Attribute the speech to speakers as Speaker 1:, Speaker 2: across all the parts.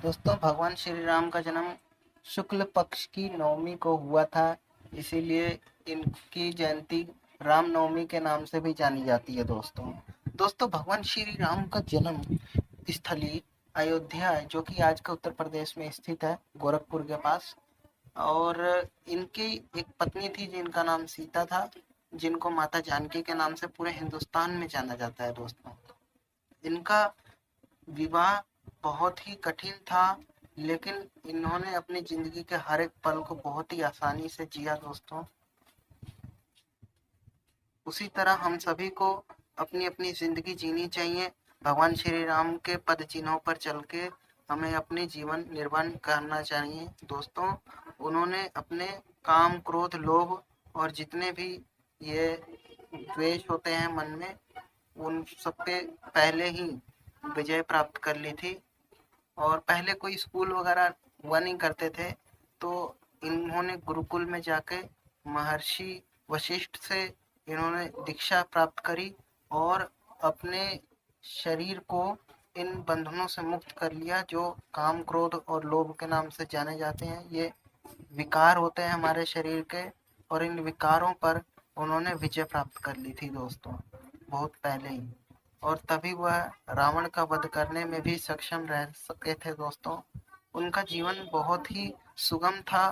Speaker 1: दोस्तों भगवान श्री राम का जन्म शुक्ल पक्ष की नवमी को हुआ था। इसीलिए इनकी जयंती राम नवमी के नाम से भी जानी जाती है। दोस्तों भगवान श्री राम का जन्म स्थली अयोध्या है, जो कि आज के उत्तर प्रदेश में स्थित है, गोरखपुर के पास। और इनकी एक पत्नी थी जिनका नाम सीता था, जिनको माता जानकी के नाम से पूरे हिंदुस्तान में जाना जाता है। दोस्तों इनका विवाह बहुत ही कठिन था, लेकिन इन्होंने अपनी जिंदगी के हर एक पल को बहुत ही आसानी से जिया। दोस्तों उसी तरह हम सभी को अपनी अपनी जिंदगी जीनी चाहिए। भगवान श्री राम के पद चिन्हों पर चल के हमें अपनी जीवन निर्वाह करना चाहिए। दोस्तों उन्होंने अपने काम, क्रोध, लोभ और जितने भी ये द्वेष होते हैं मन में, उन सब पे पहले ही विजय प्राप्त कर ली थी। और पहले कोई स्कूल वगैरह हुआ नहीं करते थे, तो इन्होंने गुरुकुल में जाके महर्षि वशिष्ठ से इन्होंने दीक्षा प्राप्त करी और अपने शरीर को इन बंधनों से मुक्त कर लिया, जो काम, क्रोध और लोभ के नाम से जाने जाते हैं। ये विकार होते हैं हमारे शरीर के, और इन विकारों पर उन्होंने विजय प्राप्त कर ली थी दोस्तों, बहुत पहले ही। और तभी वह रावण का वध करने में भी सक्षम रह सके थे। दोस्तों उनका जीवन बहुत ही सुगम था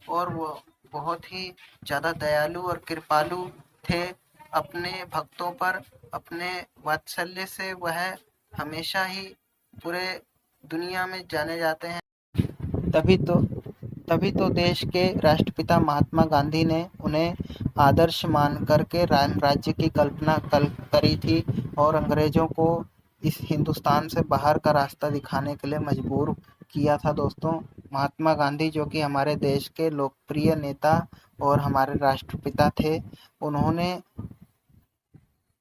Speaker 1: और वो बहुत ही ज़्यादा दयालु और कृपालु थे। अपने भक्तों पर अपने वात्सल्य से वह हमेशा ही पूरे दुनिया में जाने जाते हैं। तभी तो तभी तो देश के राष्ट्रपिता महात्मा गांधी ने उन्हें आदर्श मान करके राम राज्य की कल्पना करी थी और अंग्रेजों को इस हिंदुस्तान से बाहर का रास्ता दिखाने के लिए मजबूर किया था। दोस्तों महात्मा गांधी, जो कि हमारे देश के लोकप्रिय नेता और हमारे राष्ट्रपिता थे, उन्होंने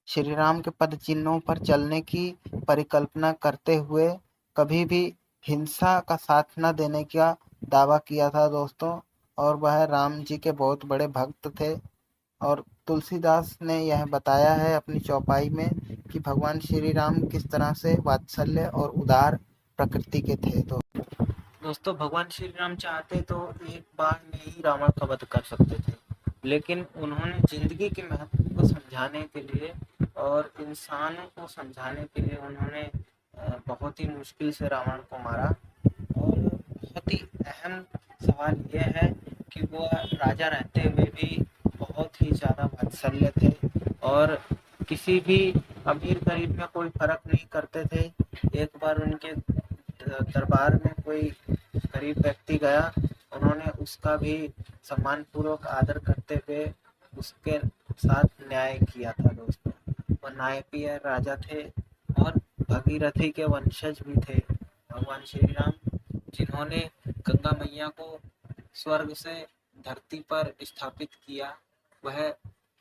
Speaker 1: श्री राम के पद चिन्हों पर चलने की परिकल्पना करते हुए कभी भी हिंसा का साथ न देने का दावा किया था। दोस्तों और वह राम जी के बहुत बड़े भक्त थे। और तुलसीदास ने यह बताया है अपनी चौपाई में कि भगवान श्री राम किस तरह से वात्सल्य और उदार प्रकृति के थे। तो दोस्तों भगवान श्री राम चाहते तो एक बार में ही रावण का वध कर सकते थे, लेकिन उन्होंने जिंदगी के महत्व को समझाने के लिए और इंसानों को समझाने के लिए उन्होंने बहुत ही मुश्किल से रावण को मारा। और बहुत ही अहम सवाल यह है कि वो राजा रहते हुए भी बहुत ही ज़्यादा वात्सल्य थे और किसी भी अमीर गरीब में कोई फर्क नहीं करते थे। एक बार उनके दरबार में कोई गरीब व्यक्ति गया, उन्होंने उसका भी सम्मानपूर्वक आदर करते हुए उसके साथ न्याय किया था। दोस्तों वह न्यायप्रिय राजा थे और भगीरथी के वंशज भी थे भगवान श्री राम, जिन्होंने गंगा मैया को स्वर्ग से धरती पर स्थापित किया। वह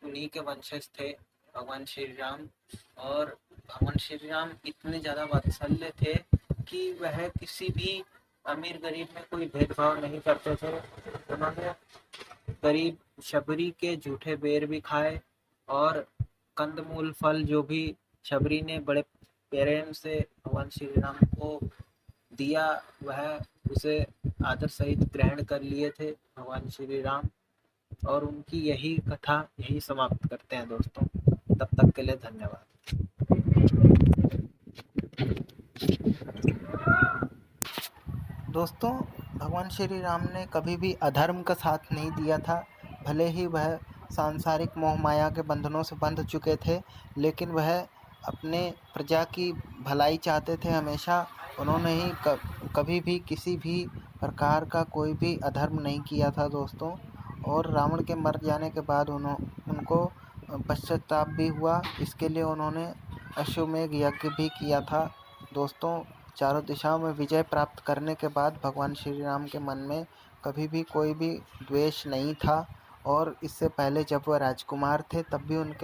Speaker 1: उन्हीं के वंशज थे भगवान श्री राम। और भगवान श्री राम इतने ज़्यादा वात्सल्य थे कि वह किसी भी अमीर गरीब में कोई भेदभाव नहीं करते थे। उन्होंने गरीब शबरी के झूठे बेर भी खाए और कंदमूल फल जो भी शबरी ने बड़े प्रेम से भगवान श्री राम को दिया, वह उसे आदर सहित ग्रहण कर लिए थे भगवान श्री राम। और उनकी यही कथा यही समाप्त करते हैं दोस्तों। तब तक के लिए धन्यवाद। दोस्तों भगवान श्री राम ने कभी भी अधर्म का साथ नहीं दिया था। भले ही वह सांसारिक मोह माया के बंधनों से बंध चुके थे, लेकिन वह अपने प्रजा की भलाई चाहते थे हमेशा। उन्होंने ही कभी भी किसी भी प्रकार का कोई भी अधर्म नहीं किया था। दोस्तों और रावण के मर जाने के बाद उनको पश्चाताप भी हुआ। इसके लिए उन्होंने अश्वमेध यज्ञ भी किया था। दोस्तों चारों दिशाओं में विजय प्राप्त करने के बाद भगवान श्री राम के मन में कभी भी कोई भी द्वेष नहीं था। और इससे पहले जब वह राजकुमार थे तब भी उनके